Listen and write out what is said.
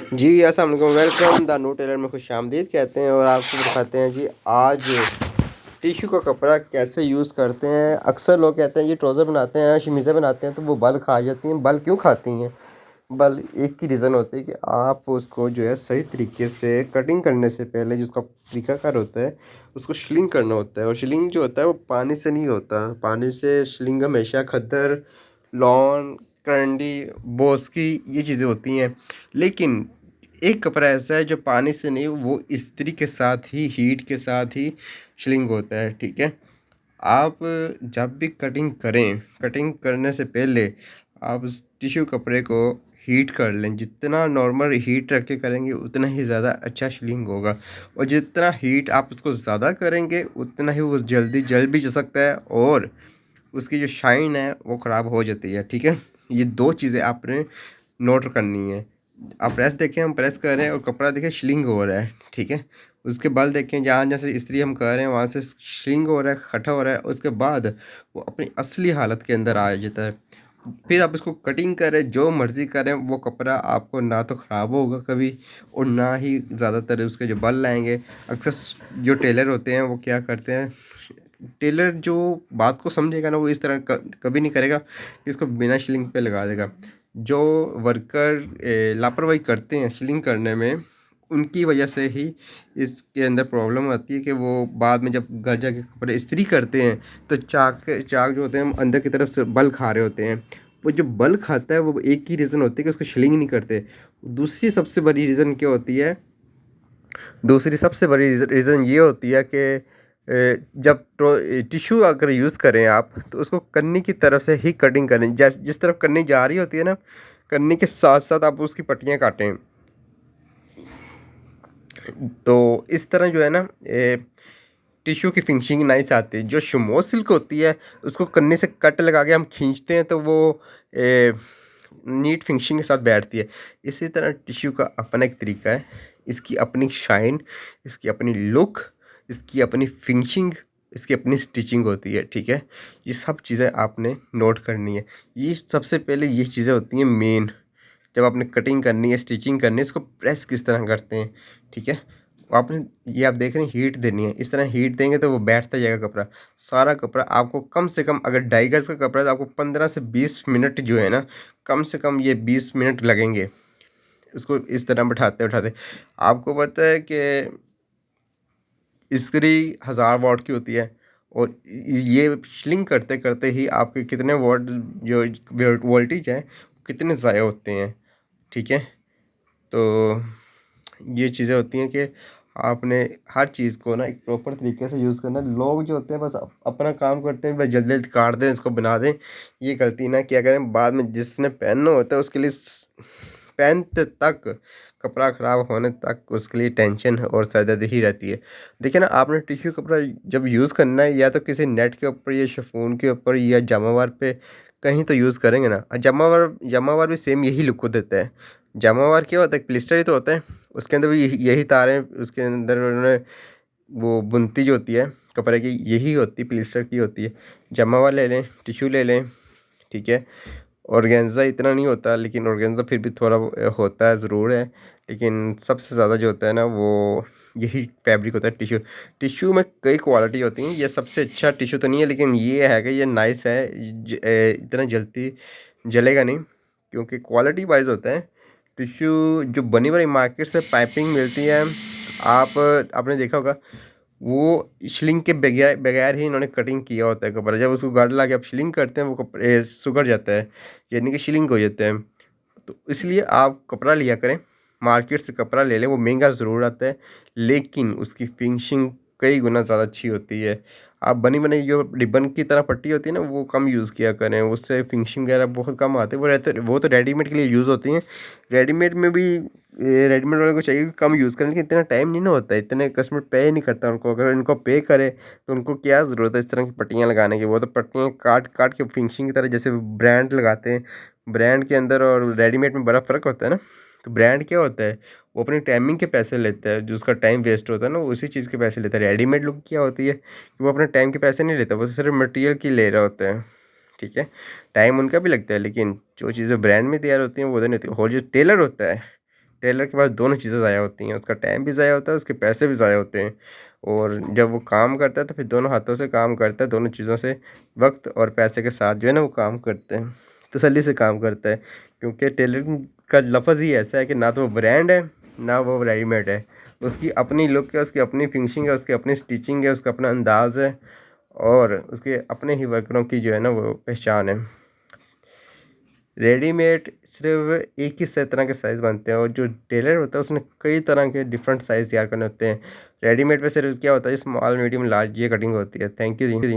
जी अस्सलाम वालेकुम, welcome the new Taylor में खुशामदीद कहते हैं। और आपको दिखाते हैं जी आज टिश्यू का कपड़ा कैसे यूज़ करते हैं। अक्सर लोग कहते हैं जी ट्राउज़र बनाते हैं, शमीज़ें बनाते हैं तो वो बल खा जाती हैं। बल क्यों खाती हैं? बल एक ही रीज़न होती है कि आप उसको जो है सही तरीके से कटिंग करने से पहले जिसका तरीकाकार होता है उसको शिलिंग करना होता है। और शिलिंग जो होता है वो पानी से नहीं होता। पानी से शिलिंग हमेशा खद्दर, लॉन, करंडी, बोस्की ये चीज़ें होती हैं। लेकिन एक कपड़ा ऐसा है जो पानी से नहीं, वो इस्त्री के साथ ही, हीट के साथ ही शिलिंग होता है। ठीक है, आप जब भी कटिंग करें, कटिंग करने से पहले आप उस टिश्यू कपड़े को हीट कर लें। जितना नॉर्मल हीट रख के करेंगे उतना ही ज़्यादा अच्छा शिलिंग होगा। और जितना हीट आप उसको ज़्यादा करेंगे उतना ही वो जल्दी जल भी जा सकता है और उसकी जो शाइन है वो ख़राब हो जाती है। ठीक है, ये दो चीज़ें आपने नोट करनी है। आप प्रेस देखें, हम प्रेस कर रहे हैं और कपड़ा देखें शिलिंग हो रहा है। ठीक है, उसके बल देखें, जहाँ जैसे इस्त्री हम कर रहे हैं वहाँ से शिलिंग हो रहा है, खटा हो रहा है। उसके बाद वो अपनी असली हालत के अंदर आ जाता है। फिर आप इसको कटिंग करें, जो मर्ज़ी करें, वो कपड़ा आपको ना तो ख़राब होगा कभी और ना ही ज़्यादातर उसके जो बल लाएंगे। अक्सर जो टेलर होते हैं वो क्या करते हैं, टेलर जो बात को समझेगा ना वो इस तरह कभी नहीं करेगा कि इसको बिना शिलिंग पे लगा देगा। जो वर्कर लापरवाही करते हैं शिलिंग करने में, उनकी वजह से ही इसके अंदर प्रॉब्लम आती है कि वो बाद में जब घर जाके कपड़े इस्त्री करते हैं तो चाक चाक जो होते हैं हम अंदर की तरफ से बल खा रहे होते हैं। वो जो बल खाता है वो एक ही रीज़न होती है कि उसको शिलिंग नहीं करते। दूसरी सबसे बड़ी रीज़न क्या होती है, दूसरी सबसे बड़ी रीज़न ये होती है कि जब टिश्यू अगर यूज़ करें आप तो उसको कन्नी की तरफ से ही कटिंग करें। जिस तरफ कन्नी जा रही होती है ना, कन्नी के साथ साथ आप उसकी पट्टियाँ काटें। तो इस तरह जो है ना टिश्यू की फिनिशिंग नाइस आती है। जो शमोस सिल्क होती है उसको कन्नी से कट लगा के हम खींचते हैं तो वो नीट फिनिशिंग के साथ बैठती है। इसी तरह टिश्यू का अपना एक तरीका है, इसकी अपनी शाइन, इसकी अपनी लुक, इसकी अपनी फिनिशिंग, इसकी अपनी स्टिचिंग होती है। ठीक है, ये सब चीज़ें आपने नोट करनी है। ये सबसे पहले ये चीज़ें होती हैं मेन। जब आपने कटिंग करनी है, स्टिचिंग करनी है, इसको प्रेस किस तरह करते हैं। ठीक है, आपने ये आप देख रहे हैं हीट देनी है। इस तरह हीट देंगे तो वो बैठता जाएगा कपड़ा। सारा कपड़ा आपको कम से कम, अगर 2.5 गज का कपड़ा है तो आपको 15 से 20 मिनट जो है ना, कम से कम ये 20 मिनट लगेंगे उसको इस तरह बैठाते बैठाते। आपको पता है कि इस्त्री 1000 वाट की होती है और ये शिलिंग करते करते ही आपके कितने वाट जो वोल्टेज है कितने ज़ाया होते हैं। ठीक है, तो ये चीज़ें होती हैं कि आपने हर चीज़ को ना एक प्रॉपर तरीके से यूज़ करना है। लोग जो होते हैं बस अपना काम करते हैं, बस जल्दी जल्दी काट दें, इसको बना दें। ये गलती ना किया करें, बाद में जिसने पहनना होता है उसके लिए पहनते तक, कपड़ा ख़राब होने तक उसके लिए टेंशन और सरदर्दी ही रहती है। देखिए ना, आपने टिश्यू कपड़ा जब यूज़ करना है या तो किसी नेट के ऊपर या शिफॉन के ऊपर या जमावार पे कहीं तो यूज़ करेंगे ना। जमावार भी सेम यही लुक को देता है। जमावार क्या होता है, प्लिस्टर ही तो होता है, उसके अंदर भी यही तारें, उसके अंदर उन्होंने वो बुनती जो होती है कपड़े की यही होती, प्लिस्टर की होती है। जमावार ले लें, टिश्यू ले लें। ठीक है, ऑर्गेन्जा इतना नहीं होता, लेकिन ऑर्गेन्जा फिर भी थोड़ा होता है, ज़रूर है। लेकिन सबसे ज़्यादा जो होता है ना वो यही फैब्रिक होता है टिश्यू। टिश्यू में कई क्वालिटी होती हैं, ये सबसे अच्छा टिश्यू तो नहीं है, लेकिन ये है कि ये नाइस है। इतना जल्दी जलेगा नहीं क्योंकि क्वालिटी वाइज होता है। टिश्यू जो बनी बनाई मार्केट से पाइपिंग मिलती है, आप आपने देखा होगा, वो शिलिंग के बगैर बगैर ही इन्होंने कटिंग किया होता है कपड़ा। जब उसको गाड़ ला के आप शिलिंग करते हैं वो कपड़े सुखड़ जाता है, यानी कि शिलिंग हो जाता है। तो इसलिए आप कपड़ा लिया करें, मार्केट से कपड़ा ले लें। वो महंगा ज़रूर आता है लेकिन उसकी फिनिशिंग कई गुना ज़्यादा अच्छी होती है। आप बनी बनाई जो रिबन की तरह पट्टी होती है ना वो कम यूज़ किया करें, उससे फिनिशिंग वगैरह बहुत कम आते हैं। वो तो रेडीमेड के लिए यूज़ होती हैं। रेडीमेड में भी रेडीमेड वाले को चाहिए कि कम यूज़ करें, लेकिन इतना टाइम नहीं ना होता है, इतने कस्टमर पे नहीं करता उनको। अगर इनको पे करे तो उनको क्या ज़रूरत है इस तरह की पट्टियाँ लगाने की। वो तो पट्टियाँ काट काट के फिनिशिंग की तरह जैसे ब्रांड लगाते हैं। ब्रांड के अंदर और रेडीमेड में बड़ा फ़र्क होता है ना। तो ब्रांड क्या होता है, वो अपनी टाइमिंग के पैसे लेता है, जो उसका टाइम वेस्ट होता है ना वो उसी चीज़ के पैसे लेता है। रेडीमेड लुक क्या होती है कि वो अपने टाइम के पैसे नहीं लेता, वो सिर्फ मटेरियल की ले रहा होता है। ठीक है, टाइम उनका भी लगता है लेकिन जो चीज़ें ब्रांड में तैयार होती हैं वो तो नहीं होती। और जो टेलर होता है टेलर के पास दोनों चीज़ें ज़ाया होती हैं, उसका टाइम भी ज़ाया होता है, उसके पैसे भी ज़ाया होते हैं। और जब वो काम करता है तो फिर दोनों हाथों से काम करता है, दोनों चीज़ों से वक्त और पैसे के साथ जो है ना वो काम करते हैं, तसल्ली से काम करता है। क्योंकि टेलरिंग का लफ्ज़ ही ऐसा है कि ना तो वो ब्रांड है, ना वो रेडीमेड है। उसकी अपनी लुक है, उसकी अपनी फिनिशिंग है, उसकी अपनी स्टिचिंग है, उसका अपना अंदाज़ है और उसके अपने ही वर्करों की जो है ना वो पहचान है। रेडीमेड सिर्फ एक ही तरह के साइज़ बनते हैं और जो टेलर होता है उसने कई तरह के डिफरेंट साइज़ तैयार करने होते हैं। रेडीमेड में सिर्फ क्या होता है, स्मॉल, मीडियम, लार्ज ये कटिंग होती है। Thank you ji.